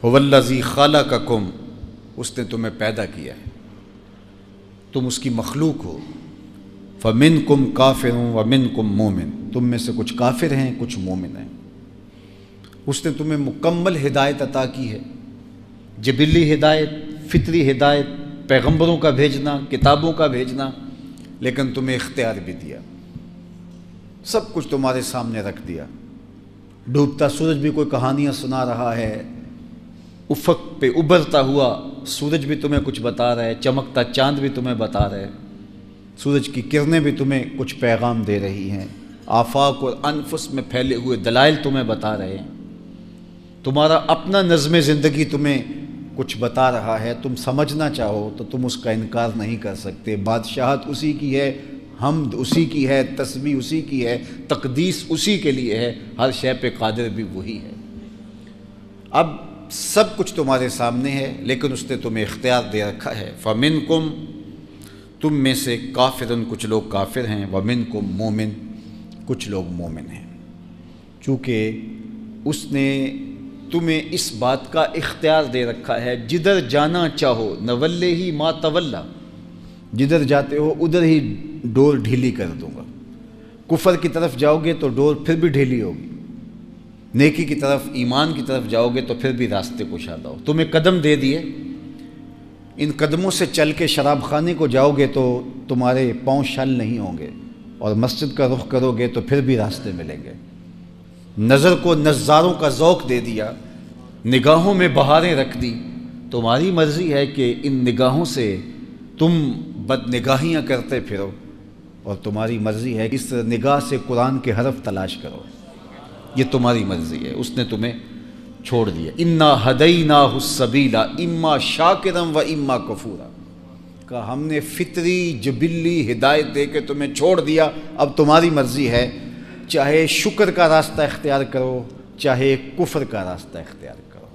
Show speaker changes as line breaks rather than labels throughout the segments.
هو الذی خلقکم، اس نے تمہیں پیدا کیا ہے، تم اس کی مخلوق ہو۔ فمنکم کافر ومنکم مومن، تم میں سے کچھ کافر ہیں کچھ مومن ہیں۔ اس نے تمہیں مکمل ہدایت عطا کی ہے، جبلی ہدایت، فطری ہدایت، پیغمبروں کا بھیجنا، کتابوں کا بھیجنا، لیکن تمہیں اختیار بھی دیا، سب کچھ تمہارے سامنے رکھ دیا۔ ڈوبتا سورج بھی کوئی کہانیاں سنا رہا ہے، افق پہ ابھرتا ہوا سورج بھی تمہیں کچھ بتا رہا ہے، چمکتا چاند بھی تمہیں بتا رہے، سورج کی کرنیں بھی تمہیں کچھ پیغام دے رہی ہیں، آفاق اور انفس میں پھیلے ہوئے دلائل تمہیں بتا رہے ہیں، تمہارا اپنا نظم زندگی تمہیں کچھ بتا رہا ہے۔ تم سمجھنا چاہو تو تم اس کا انکار نہیں کر سکتے۔ بادشاہت اسی کی ہے، حمد اسی کی ہے، تسبیح اسی کی ہے، تقدیس اسی کے لیے ہے، ہر شے پہ قادر بھی وہی ہے۔ اب سب کچھ تمہارے سامنے ہے، لیکن اس نے تمہیں اختیار دے رکھا ہے۔ فمنکم، تم میں سے کافرن، کچھ لوگ کافر ہیں، ومنکم مومن، کچھ لوگ مومن ہیں۔ چونکہ اس نے تمہیں اس بات کا اختیار دے رکھا ہے، جدھر جانا چاہو نولے ہی ما تولا، جدھر جاتے ہو ادھر ہی ڈور ڈھیلی کر دوں گا۔ کفر کی طرف جاؤ گے تو ڈور پھر بھی ڈھیلی ہوگی، نیکی کی طرف، ایمان کی طرف جاؤ گے تو پھر بھی راستے کشادہ ہو۔ تمہیں قدم دے دیے، ان قدموں سے چل کے شراب خانے کو جاؤ گے تو تمہارے پاؤں شل نہیں ہوں گے، اور مسجد کا رخ کرو گے تو پھر بھی راستے ملیں گے۔ نظر کو نظاروں کا ذوق دے دیا، نگاہوں میں بہاریں رکھ دی، تمہاری مرضی ہے کہ ان نگاہوں سے تم بد نگاہیاں کرتے پھرو، اور تمہاری مرضی ہے کہ اس نگاہ سے قرآن کے حرف تلاش کرو، یہ تمہاری مرضی ہے۔ اس نے تمہیں چھوڑ دیا۔ انا ہدیناہ السبیل اما شاکرا و اما کفورا، کہ ہم نے فطری جبلی ہدایت دے کے تمہیں چھوڑ دیا، اب تمہاری مرضی ہے، چاہے شکر کا راستہ اختیار کرو چاہے کفر کا راستہ اختیار کرو۔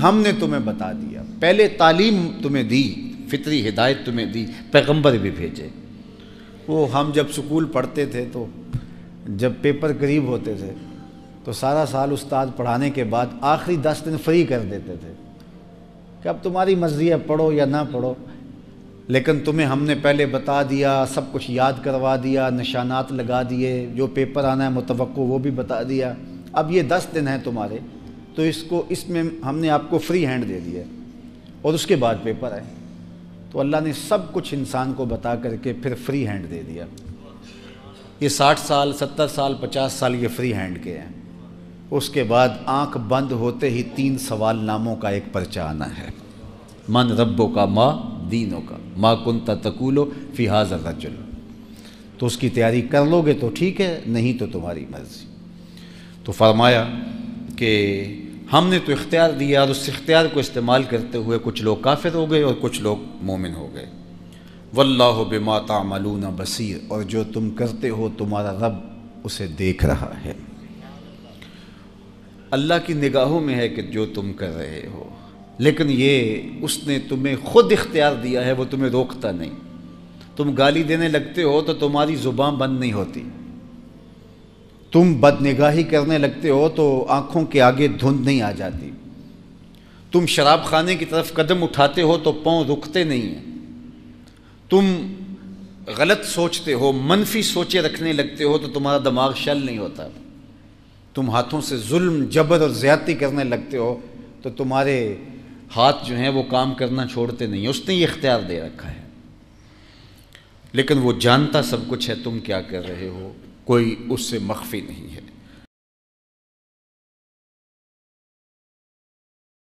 ہم نے تمہیں بتا دیا، پہلے تعلیم تمہیں دی، فطری ہدایت تمہیں دی، پیغمبر بھی بھیجے۔ وہ ہم جب سکول پڑھتے تھے تو جب پیپر قریب ہوتے تھے تو سارا سال استاد پڑھانے کے بعد آخری 10 دن فری کر دیتے تھے کہ اب تمہاری مرضی ہے، پڑھو یا نہ پڑھو، لیکن تمہیں ہم نے پہلے بتا دیا، سب کچھ یاد کروا دیا، نشانات لگا دیے، جو پیپر آنا ہے متوقع وہ بھی بتا دیا۔ اب یہ 10 دن ہیں تمہارے، تو اس میں ہم نے آپ کو فری ہینڈ دے دیا، اور اس کے بعد پیپر ہے۔ تو اللہ نے سب کچھ انسان کو بتا کر کے پھر فری ہینڈ دے دیا۔ یہ 60 سال 70 سال 50 سال یہ فری ہینڈ کے ہیں۔ اس کے بعد آنکھ بند ہوتے ہی 3 سوال ناموں کا ایک پرچہ آنا ہے، من ربو کا، ما دینوں کا، ما کنت تقول فی ھذا الرجل۔ تو اس کی تیاری کر لو گے تو ٹھیک ہے، نہیں تو تمہاری مرضی۔ تو فرمایا کہ ہم نے تو اختیار دیا، اور اس اختیار کو استعمال کرتے ہوئے کچھ لوگ کافر ہو گئے اور کچھ لوگ مومن ہو گئے۔ واللہ بما تعملون بصیر، اور جو تم کرتے ہو تمہارا رب اسے دیکھ رہا ہے۔ اللہ کی نگاہوں میں ہے کہ جو تم کر رہے ہو، لیکن یہ اس نے تمہیں خود اختیار دیا ہے، وہ تمہیں روکتا نہیں۔ تم گالی دینے لگتے ہو تو تمہاری زبان بند نہیں ہوتی، تم بد نگاہی کرنے لگتے ہو تو آنکھوں کے آگے دھند نہیں آ جاتی، تم شراب خانے کی طرف قدم اٹھاتے ہو تو پاؤں رکتے نہیں ہیں، تم غلط سوچتے ہو، منفی سوچیں رکھنے لگتے ہو تو تمہارا دماغ شل نہیں ہوتا، تم ہاتھوں سے ظلم جبر اور زیادتی کرنے لگتے ہو تو تمہارے ہاتھ جو ہیں وہ کام کرنا چھوڑتے نہیں۔ اس نے یہ اختیار دے رکھا ہے، لیکن وہ جانتا سب کچھ ہے، تم کیا کر رہے ہو کوئی اس سے مخفی نہیں ہے۔